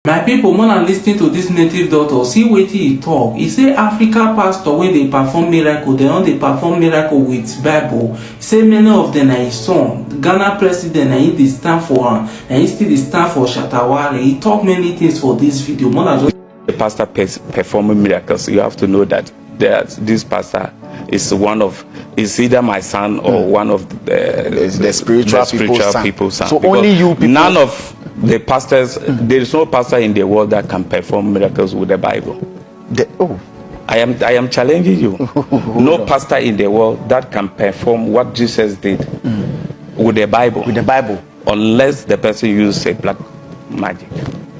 My people, when I lis ten to this native doctor, see wetin he talk. He say Africa pastor wey dey perform miracle, they don dey perform miracle with Bible. He say many of them na his son. Ghana president na him dey stand for am, na him still dey stand for Shatta Wale. He talk many things for this video. The pastor performing miracles, you have to know that this pastor is is either my son or one of the spiritual people's son. So only you people. None of the pastors, there is no pastor in the world that can perform miracles with the Bible. I am challenging you. No pastor in the world that can perform what Jesus did with the Bible. With the Bible. Unless the person uses a black magic.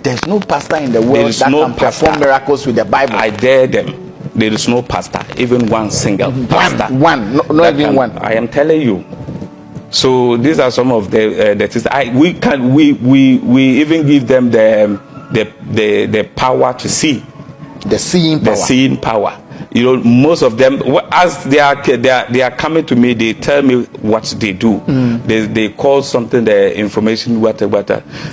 There's no pastor in the world that can perform miracles with the Bible. I dare them. There is no pastor, even one single pastor. One, not even one. I am telling you. So these are some of the things. We even give them the power to see. The seeing power. The seeing power. You know, most of them, as they are coming to me, they tell me what they do. They call something the information whatever.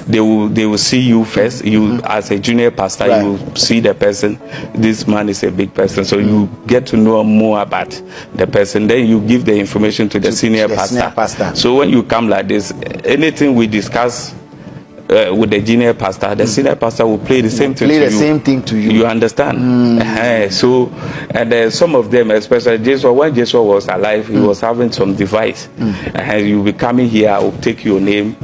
They will see you first. You as a junior pastor, you will see the person. This man is a big person, so you get to know more about the person. Then you give the information to the senior pastor. So when you come like this, anything we discuss with the junior pastor, the senior pastor will play the same thing to you. Same thing to you. You understand? So, and some of them, especially Jesus, when Jesus was alive, he was having some device. And you'll be coming here, I will take your name,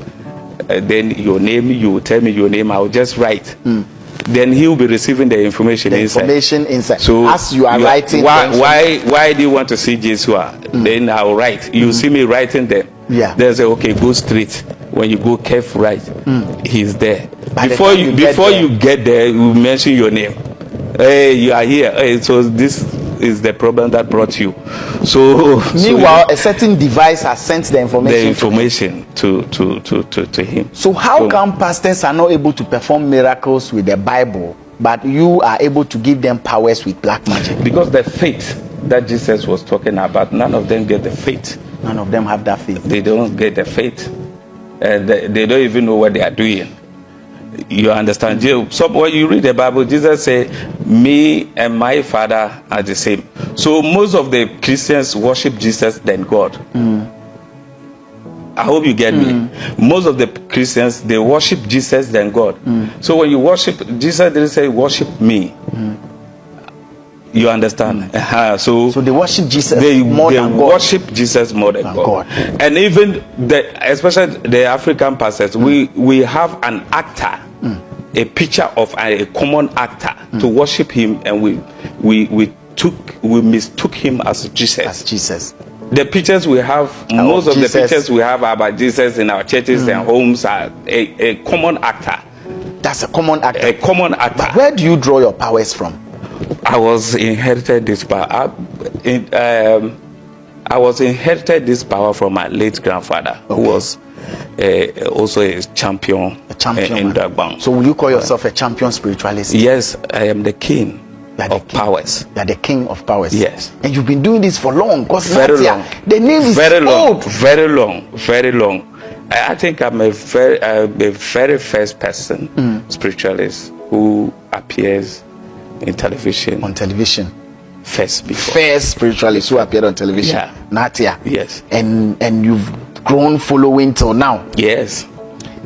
then your name, you will tell me your name, I will just write. Then he will be receiving the information inside. So as you are writing, why do you want to see Jesus? Then I will write. You see me writing them. They say, okay, go straight. When you go careful right, he's there. Before you get there, you mention your name. Hey, you are here. Hey, so this is the problem that brought you. So meanwhile, a certain device has sent the information. To him. So how come pastors are not able to perform miracles with the Bible, but you are able to give them powers with black magic? Because the faith that Jesus was talking about, none of them get the faith. None of them have that faith. They don't get the faith. They don't even know what they are doing. You understand? So when you read the Bible, Jesus said, me and my Father are the same. So most of the Christians worship Jesus than God. I hope you get me. Most of the Christians, they worship Jesus than God. So when you worship, Jesus didn't say worship me. You understand? So they worship Jesus more than God. They worship Jesus more than God. And even especially the African pastors, we have an actor, a picture of a common actor to worship him, and we mistook him as Jesus. As Jesus. The pictures we have, most of the pictures we have about Jesus in our churches and homes are a common actor. That's a common actor. A common actor. But where do you draw your powers from? I was inherited this power. I was inherited this power from my late grandfather, who was also a champion in Dagbang. So will you call yourself a champion spiritualist? Yes, I am the king of powers. You are the king of powers. Yes. And you've been doing this for long. Very long. The name is very old. Long. Very long. I think I'm a very first person, spiritualist, who appears in television. On television. First spiritualist who appeared on television. Yeah. Natia. Yes. And you've grown following till now. Yes.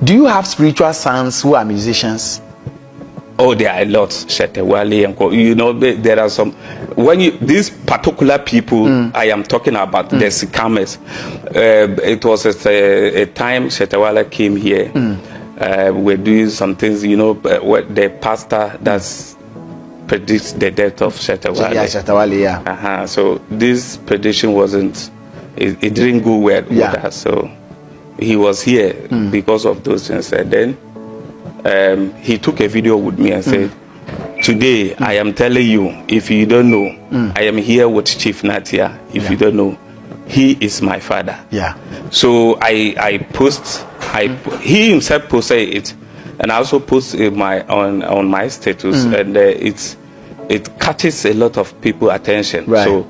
Do you have spiritual sons who are musicians? Oh, there are lots. Shatta Wale and you know, there are some. When these particular people I am talking about, the scammers. It was a time Shatta Wale came here. We're doing some things. You know, the pastor that's predicts the death of Shatta Wale. Yeah, Shatta Wale, yeah. So this prediction wasn't. It didn't go well with us. So he was here because of those things. And then he took a video with me and said, today I am telling you, if you don't know, I am here with Chief Natia. If you don't know, he is my father. Yeah. So I post. He himself posted it, and I also post on my status, and it catches a lot of people attention. Right. So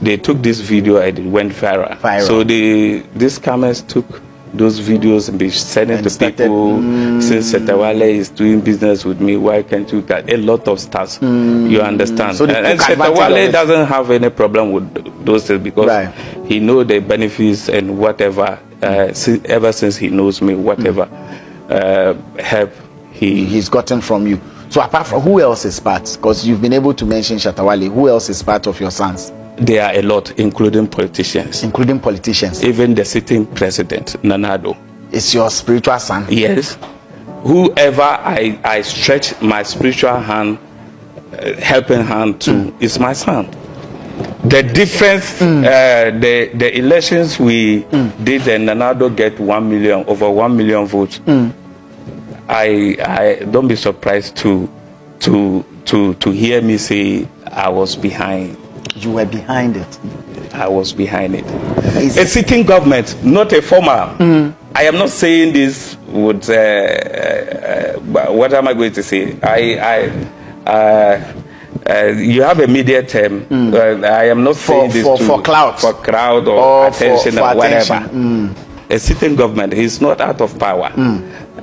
they took this video and it went viral. So these scammers took those videos and be sending And to started, people. Since Shatta Wale is doing business with me, why can't you get a lot of stars? You understand? So they and took Shatta advantage of Wale it. doesn't have any problem with those things because Right. he know the benefits and whatever. Ever since he knows me, whatever help He's gotten from you. So apart from, who else is part? Because you've been able to mention Shatta Wale. Who else is part of your sons? There are a lot, including politicians. Including politicians. Even the sitting president, Nana Addo. It's your spiritual son. Yes. Whoever I stretch my spiritual hand, helping hand to, is my son. The difference, the elections we did, and Nana Addo get over 1 million votes. I don't be surprised to hear me say I was behind. You were behind it. I was behind it. Is A sitting government, not a former. I am not saying this with what am I going to say? You have a media term. I am not saying this for clout, for crowd or attention for or whatever. attention. A sitting government is not out of power,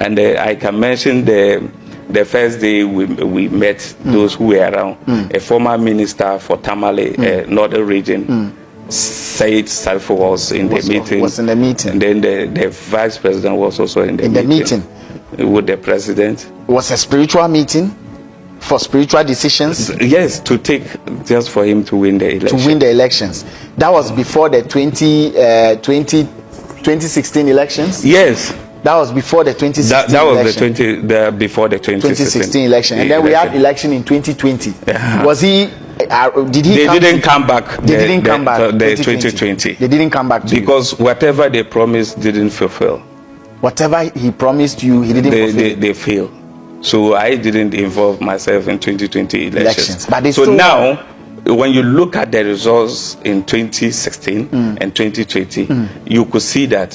and I can mention the first day we met those who were around. A former minister for Tamale, Northern Region, Said Salfo was in the meeting. Was in the meeting. And then the vice president was also in the meeting. With the president. It was a spiritual meeting for spiritual decisions. Yes, to take just for him to win the election. To win the elections. That was before the 2016 elections. Yes. That was before the 2016 that was election. before the 2016 election. And then we had election in 2020. Was he did he They didn't come back. They didn't come back. The 2020. They didn't come back to because whatever they promised didn't fulfill. Whatever he promised you, he didn't fulfill. They failed. So I didn't involve myself in 2020 elections. But they so still now, when you look at the results in 2016 and 2020, you could see that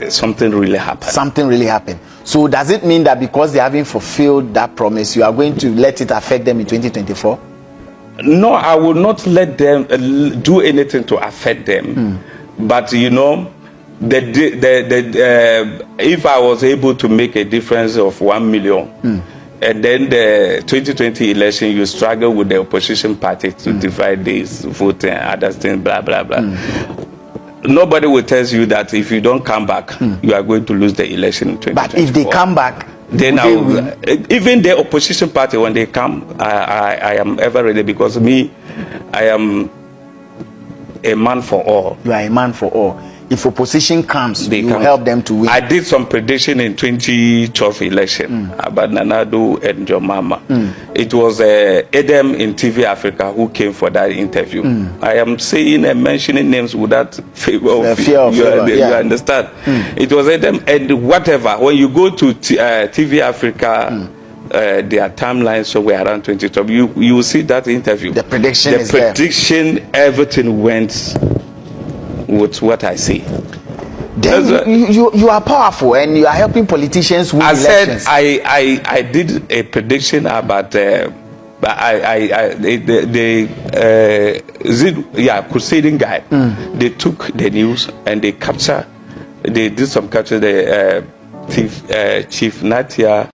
something really happened. Something really happened. So does it mean that because they haven't fulfilled that promise, you are going to let it affect them in 2024? No, I will not let them do anything to affect them. But you know, if I was able to make a difference of 1 million, and then the 2020 election, you struggle with the opposition party to divide this vote and other things, blah blah blah. Nobody will tell you that if you don't come back, you are going to lose the election in 2024. But if they come back, then even the opposition party, when they come, I am ever ready, because me, I am a man for all. You are a man for all. If opposition comes, you help them to win. I did some prediction in 2012 election about Nana Addo and John Mahama. It was Adam in TV Africa who came for that interview. I am saying and mentioning names without fear. You understand? It was Adam and whatever. When you go to TV Africa, their timeline somewhere around 2012, you will see that interview. The prediction is there. Everything went with what I see. Then you are powerful and you are helping politicians win elections. I did a prediction about Crusading guy. They took the news and they did some capture the Chief Natia